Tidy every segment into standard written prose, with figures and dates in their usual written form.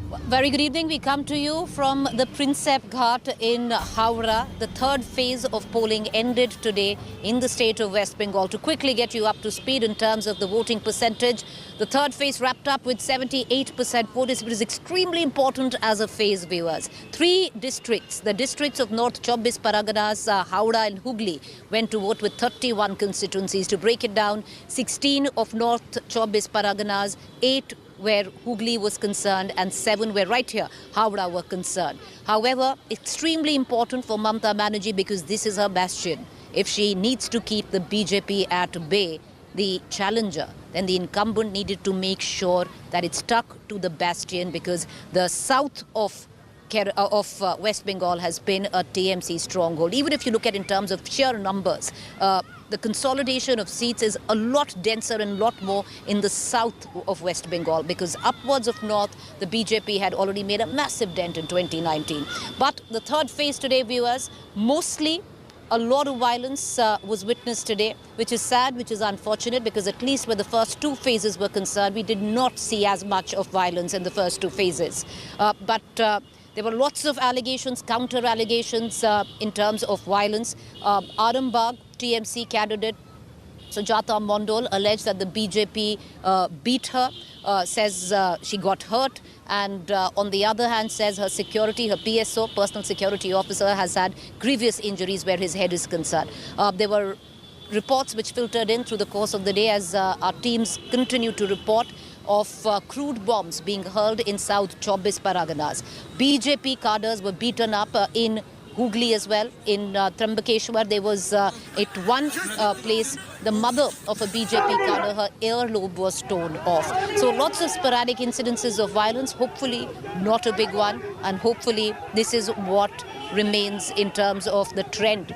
Very good evening. We come to you from the Prinsep Ghat in Howrah. The third phase of polling ended today in the state of West Bengal. To quickly get you up to speed in terms of the voting percentage, the third phase wrapped up with 78% vote. It is extremely important as a phase, viewers. Three districts, the districts of North Chobbis Paraganas, Howrah and Hooghly, went to vote with 31 constituencies. To break it down, 16 of North Chobbis Paraganas, 8 where Hooghly was concerned and 7 where right here Howrah were concerned. However, extremely important for Mamata Banerjee because this is her bastion. If she needs to keep the BJP at bay, the challenger, then the incumbent needed to make sure that it stuck to the bastion because the south of West Bengal has been a TMC stronghold. Even if you look at in terms of sheer numbers, the consolidation of seats is a lot denser and a lot more in the south of West Bengal because upwards of north, the BJP had already made a massive dent in 2019. But the third phase today, viewers, mostly a lot of violence was witnessed today, which is sad, which is unfortunate because at least where the first two phases were concerned, we did not see as much of violence in the first two phases. There were lots of allegations, counter-allegations in terms of violence. Arambagh TMC candidate Sujata Mondal alleged that the BJP beat her, says she got hurt, and on the other hand says her security, her PSO, personal security officer, has had grievous injuries where his head is concerned. There were reports which filtered in through the course of the day as our teams continue to report of crude bombs being hurled in South Chobbis Paraganas. BJP cadres were beaten up in Hooghly as well. In Trambakeshwar, there was at one place, the mother of a BJP cadre, her earlobe was torn off. So lots of sporadic incidences of violence, hopefully not a big one, and hopefully this is what remains in terms of the trend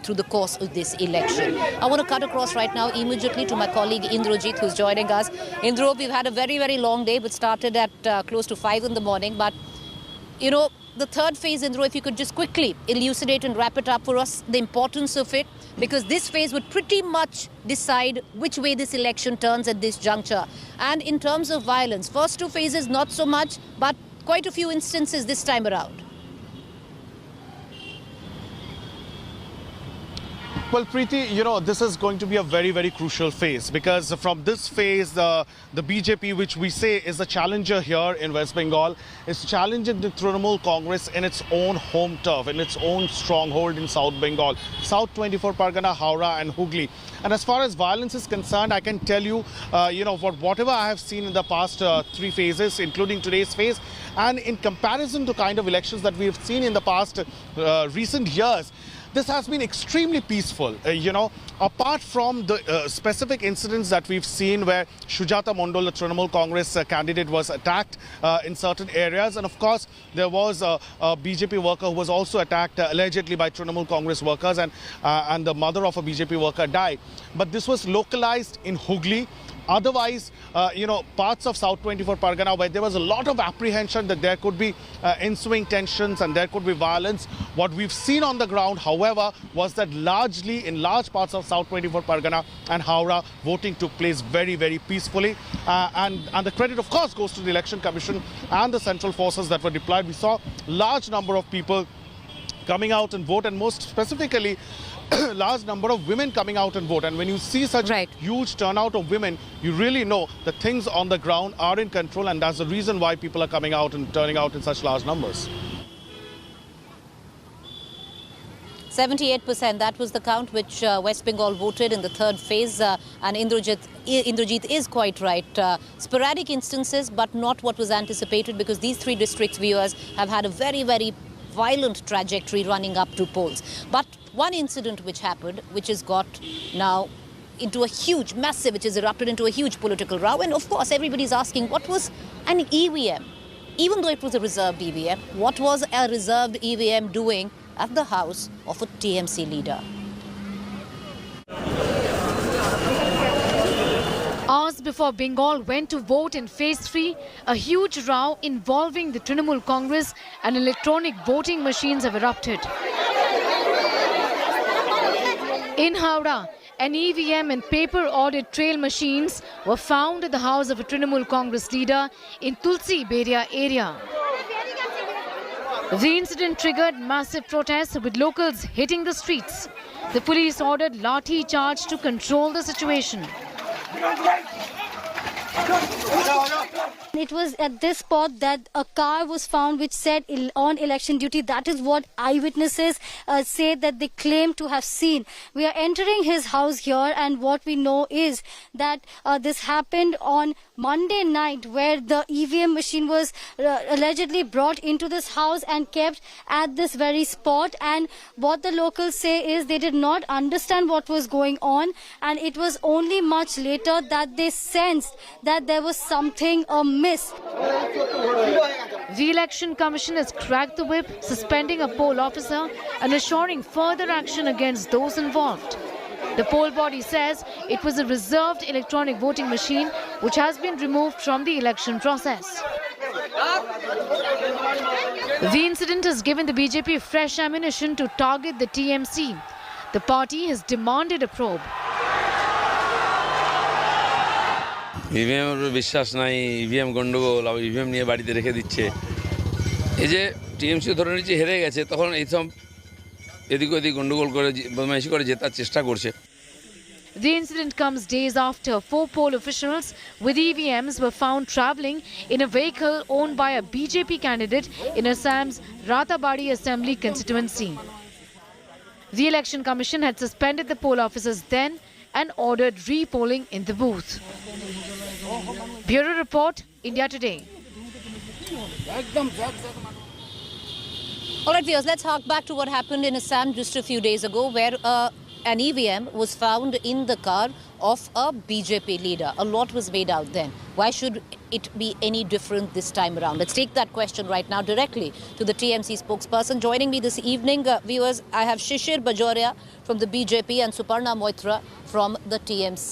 through the course of this election. I want to cut across right now immediately to my colleague Indrajit, who's joining us. Indro, we've had a very, very long day, but started at close to 5 in the morning. But, you know, the third phase, Indro, if you could just quickly elucidate and wrap it up for us, the importance of it, because this phase would pretty much decide which way this election turns at this juncture. And in terms of violence, first two phases, not so much, but quite a few instances this time around. Well, Preeti, you know, this is going to be a very, very crucial phase because from this phase, the BJP, which we say is the challenger here in West Bengal, is challenging the Trinamool Congress in its own home turf, in its own stronghold in South Bengal, South 24 Pargana, Howrah and Hooghly. And as far as violence is concerned, I can tell you, you know, whatever I have seen in the past three phases, including today's phase, and in comparison to kind of elections that we have seen in the past recent years, this has been extremely peaceful, you know, apart from the specific incidents that we've seen where Sujata Mondal, the Trinamool Congress candidate, was attacked in certain areas. And of course, there was a BJP worker who was also attacked allegedly by Trinamool Congress workers, and the mother of a BJP worker died. But this was localized in Hooghly. Otherwise, you know, parts of South 24 Pargana where there was a lot of apprehension that there could be ensuing tensions and there could be violence. What we've seen on the ground, however, was that largely in large parts of South 24 Pargana and Howrah, voting took place very, very peacefully. And the credit, of course, goes to the Election Commission and the central forces that were deployed. We saw a large number of people coming out and vote, and most specifically, large number of women coming out and vote. And when you see such huge turnout of women, you really know that things on the ground are in control, and that's the reason why people are coming out and turning out in such large numbers. 78%, that was the count which West Bengal voted in the third phase. And Indrajit is quite right. Sporadic instances, but not what was anticipated, because these three districts, viewers, have had a very, very violent trajectory running up to polls. But one incident which happened, which has got now into a huge, massive, which has erupted into a huge political row. And of course, everybody's asking, what was an EVM? Even though it was a reserved EVM, what was a reserved EVM doing at the house of a TMC leader? Hours before Bengal went to vote in phase 3, a huge row involving the Trinamool Congress and electronic voting machines have erupted. In Howrah, An EVM and paper audit trail machines were found at the house of a Trinamool Congress leader in Tulsi Beria area. The incident triggered massive protests with locals hitting the streets. The police ordered lathi charge to control the situation. It was at this spot that a car was found which said on election duty. That is what eyewitnesses say that they claim to have seen. We are entering his house here, and what we know is that this happened on Monday night, where the EVM machine was allegedly brought into this house and kept at this very spot. And what the locals say is they did not understand what was going on, and it was only much later that they sensed that there was something amiss. The Election Commission has cracked the whip, suspending a poll officer and assuring further action against those involved. The poll body says it was a reserved electronic voting machine which has been removed from the election process. The incident has given the BJP fresh ammunition to target the TMC. The party has demanded a probe. ইভিএমের বিশ্বাস নাই, EVM গন্ডগোল, আবার EVM নিয়ে বাড়িতে রেখে দিচ্ছে। এই যে টিএমসি ধরে নিচ্ছে হেরে গেছে, তখন এইসব এদিক ওদিক গন্ডগোল করে বদমাইশি করে জেতার চেষ্টা করছে। The incident comes days after 4 poll officials with EVMs were found travelling in a vehicle owned by a BJP candidate in Assam's Ratabadi Assembly constituency. The Election Commission had suspended the poll officers then and ordered re-polling in the booth. Bureau Report, India Today. All right, viewers, let's hark back to what happened in Assam just a few days ago, where an EVM was found in the car of a BJP leader. A lot was made out then. Why should it be any different this time around? Let's take that question right now directly to the TMC spokesperson. Joining me this evening, viewers, I have Shishir Bajoria from the BJP and Suparna Moitra from the TMC.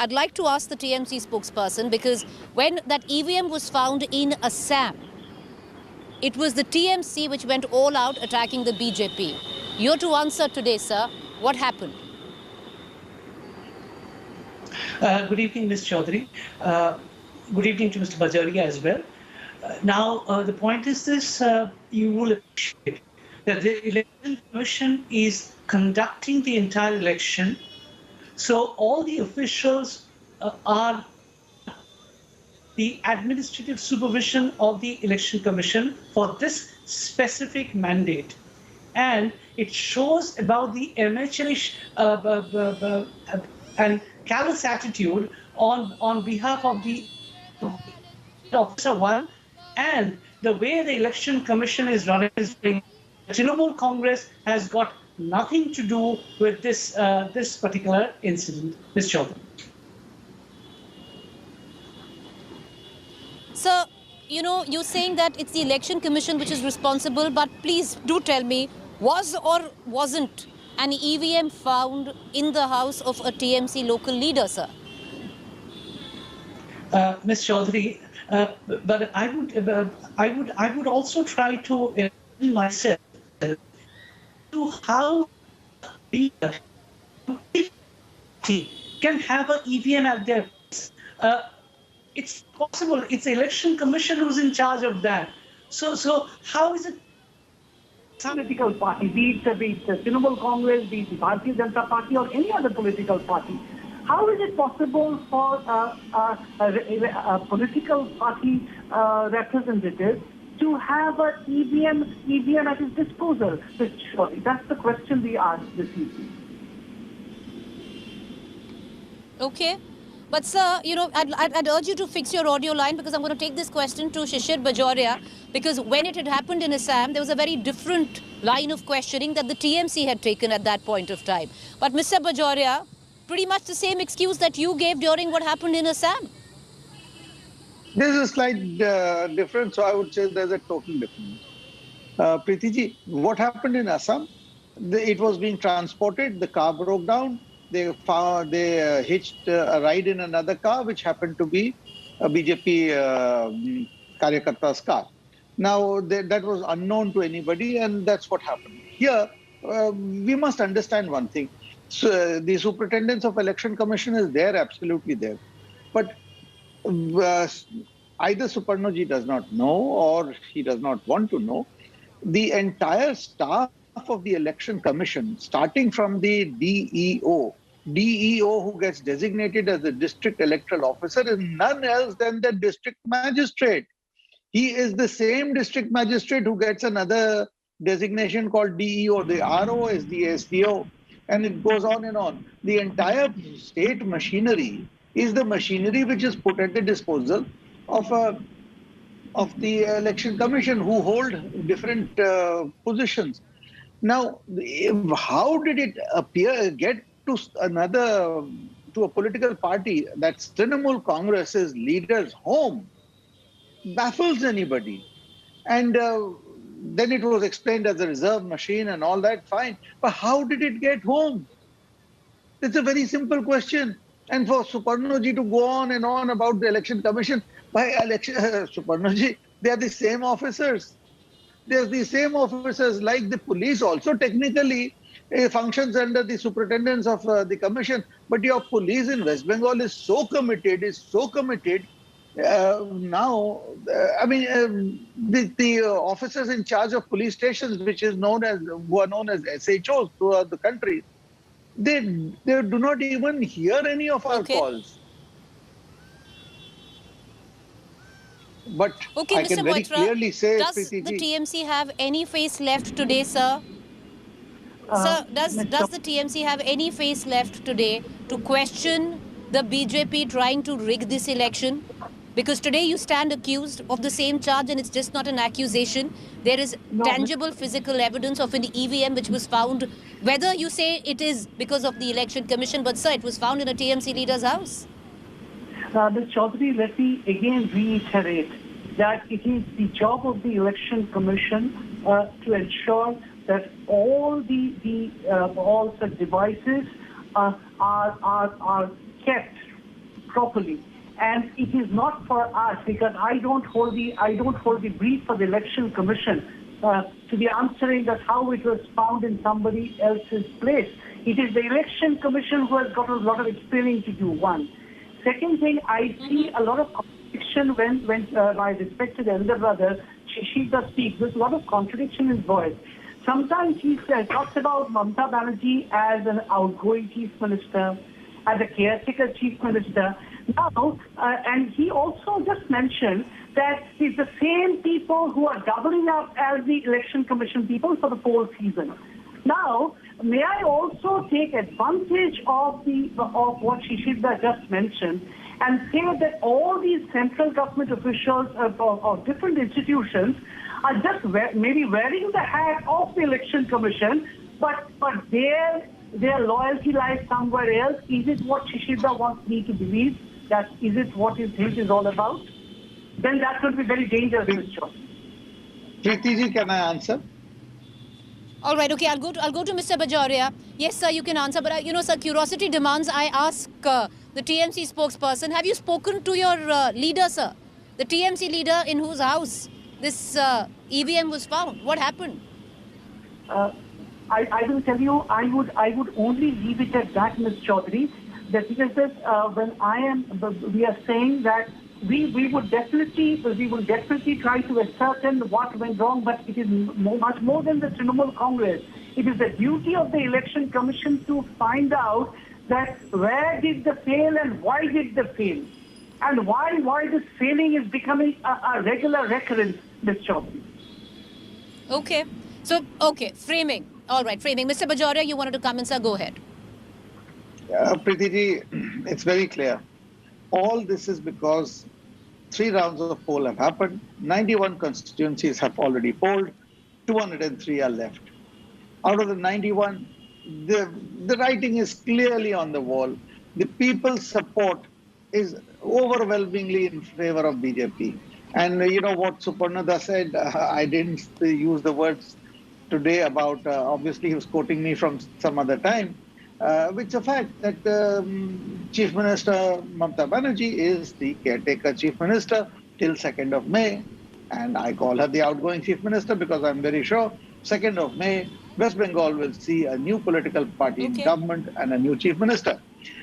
I'd like to ask the TMC spokesperson, because when that EVM was found in Assam, it was the TMC which went all out attacking the BJP. You're to answer today, sir. What happened? Good evening, Ms. Chaudhary. Good evening to Mr. Bajoria as well. Now, the point is this, you will appreciate that the Election Commission is conducting the entire election. So all the officials are the administrative supervision of the Election Commission for this specific mandate. And it shows about the amateurish and callous attitude on behalf of the officer one, and the way the Election Commission is running. Trinamool Congress has got nothing to do with this particular incident, Ms. Chaudhary. Sir, you know, you're saying that it's the Election Commission which is responsible, but please do tell me, was or wasn't an EVM found in the house of a TMC local leader, sir? Ms. Chaudhary, but I would also try to imagine myself to how leader can have an EVM at their place. It's possible. It's the Election Commission who's in charge of that. So how is it? Political party, be it the Trinamool Congress, be it the Bharatiya Janata Party, or any other political party, how is it possible for a political party representative to have an EVM at his disposal? That's the question we asked this evening. Okay. But sir, you know, I'd urge you to fix your audio line, because I'm going to take this question to Shishir Bajoria, because when it had happened in Assam, there was a very different line of questioning that the TMC had taken at that point of time. But Mr. Bajoria, pretty much the same excuse that you gave during what happened in Assam. There's a slight difference, so I would say there's a total difference. Preeti ji, what happened in Assam? It was being transported, the car broke down. They hitched a ride in another car, which happened to be a BJP Karyakarta's car. Now, that was unknown to anybody, and that's what happened. Here, we must understand one thing. So, the superintendence of election commission is there, absolutely there. But uh, either Suparnoji does not know or he does not want to know. The entire staff of the election commission, starting from the DEO who gets designated as the district electoral officer, is none else than the district magistrate. He is the same district magistrate who gets another designation called DEO. The RO is the SDO, and it goes on and on. The entire state machinery is the machinery which is put at the disposal of the election commission, who hold different positions. Now, how did it get to a political party, that's Trinamool Congress's leader's home? Baffles anybody. And then it was explained as a reserve machine and all that, fine. But how did it get home? It's a very simple question. And for Suparnoji to go on and on about the election commission, by election, Suparnoji, they are the same officers. They are the same officers, like the police also technically functions under the superintendence of the commission. But your police in West Bengal is so committed, now, the officers in charge of police stations, who are known as SHOs throughout the country, they do not even hear any of our calls. But Okay, I Mr. can very Boitra, clearly say, does Preeti the ji, TMC have any face left today, sir? Sir, does the TMC have any face left today to question the BJP trying to rig this election? Because today you stand accused of the same charge, and it's just not an accusation. There is tangible physical evidence of an EVM which was found, whether you say it is because of the election commission, but sir, it was found in a TMC leader's house. Ms. Chaudhary, let me again reiterate that it is the job of the election commission to ensure that all all such devices are kept properly. And it is not for us, because I don't hold the brief for the election commission to be answering that how it was found in somebody else's place. It is the election commission who has got a lot of explaining to do. One. Second thing, I see a lot of contradiction when my respected elder brother Shishida speaks. There's a lot of contradiction in his voice. Sometimes he talks about Mamata Banerjee as an outgoing chief minister, as a caretaker chief minister. Now, and he also just mentioned that it's the same people who are doubling up as the election commission people for the poll season. Now, may I also take advantage of what Shishida just mentioned and say that all these central government officials of different institutions are just maybe wearing the hat of the election commission, but their loyalty lies somewhere else. Is it what Shishida wants me to believe? That is it what his hate is all about? Then that could be very dangerous, Mr. Preeti ji, can I answer? All right, okay, I'll go to Mr. Bajoria. Yes, sir, you can answer. But, sir, curiosity demands I ask the TMC spokesperson, have you spoken to your leader, sir? The TMC leader in whose house this EVM was found? What happened? I will tell you, I would only leave it at that, Ms. Chaudhary. That because when we are saying that we will definitely try to ascertain what went wrong, but it is much more than the Trinamool Congress. It is the duty of the election commission to find out that where did they fail and why did they fail, and why this failing is becoming a regular recurrence, Ms. Chaudhary. Okay. So, framing. All right, framing. Mr. Bajoria, you wanted to come in, sir. Go ahead. Preeti ji, it's very clear. All this is because 3 rounds of poll have happened. 91 constituencies have already polled. 203 are left. Out of the 91, the writing is clearly on the wall. The people's support is overwhelmingly in favor of BJP. And you know what Suparnada said, I didn't use the words today about, obviously he was quoting me from some other time. Which is a fact that Chief Minister Mamata Banerjee is the caretaker Chief Minister till 2nd of May. And I call her the outgoing Chief Minister because I'm very sure 2nd of May, West Bengal will see a new political party in government and a new chief minister.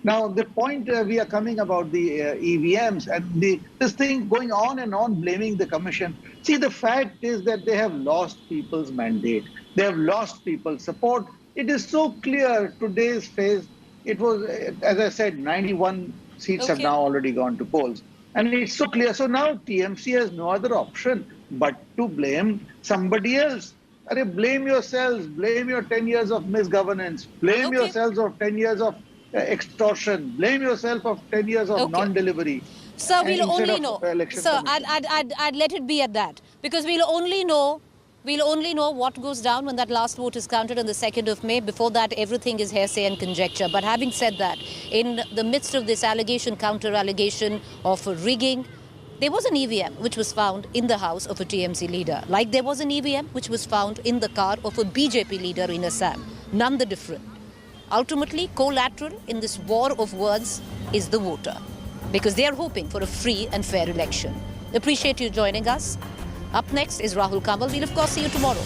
Now, the point we are coming about the EVMs and this thing going on and on, blaming the commission. See, the fact is that they have lost people's mandate. They have lost people's support. It is so clear today's phase. It was, as I said, 91 seats have now already gone to polls. And it's so clear. So now TMC has no other option but to blame somebody else. Blame yourselves. Blame your 10 years of misgovernance. Blame yourselves of 10 years of extortion. Blame yourself of 10 years of non-delivery. Sir, we'll only know. Sir, I'd let it be at that, because we'll only know what goes down when that last vote is counted on the 2nd of May. Before that, everything is hearsay and conjecture. But having said that, in the midst of this allegation, counter-allegation of rigging, there was an EVM which was found in the house of a TMC leader, like there was an EVM which was found in the car of a BJP leader in Assam. None the different. Ultimately, collateral in this war of words is the voter, because they are hoping for a free and fair election. Appreciate you joining us. Up next is Rahul Kamal. We'll of course see you tomorrow.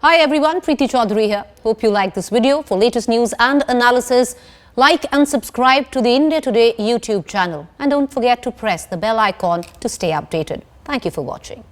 Hi everyone, Preeti Chaudhary here. Hope you like this video. For latest news and analysis, like and subscribe to the India Today YouTube channel. And don't forget to press the bell icon to stay updated. Thank you for watching.